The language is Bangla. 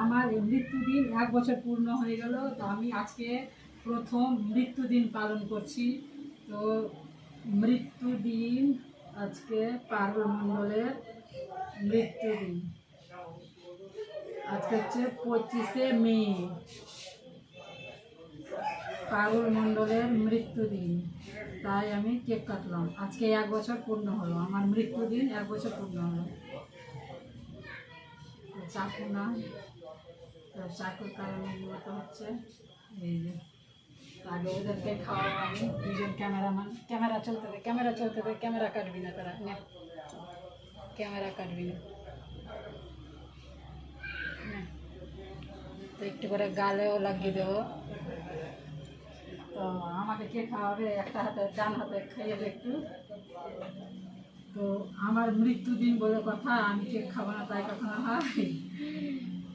আমার মৃত্যুদিন 1 বছর পূর্ণ হয়ে গেল, তো আমি আজকে প্রথম মৃত্যুদিন পালন করছি। তো মৃত্যুদিন আজকে পারুল মণ্ডলের মৃত্যুদিন। আজকে হচ্ছে 25শে মে, পারুল মণ্ডলের মৃত্যুদিন। তাই আমি কেক কাটলাম। আজকে 1 বছর পূর্ণ হলো, আমার মৃত্যুদিন 1 বছর পূর্ণ হলো। চাকু না, চাকুর কারণে মতো হচ্ছে। এই যে আগে ওদেরকে খাওয়াবো আমি, দুজন ক্যামেরাম্যান। ক্যামেরা চলতে দে, ক্যামেরা চলতে দে, ক্যামেরা কাটবি না তারা, নে ক্যামেরা কাটবি না। তো একটু করে গালেও লাগিয়ে দেবো। তো আমাকে কে খাওয়াবে, একটা হাতে ডান হাতে খাইয়ে দে একটু। তো আমার মৃত্যুদিন বলে কথা, আমি কেক খাবো না তাই কখনো হয়?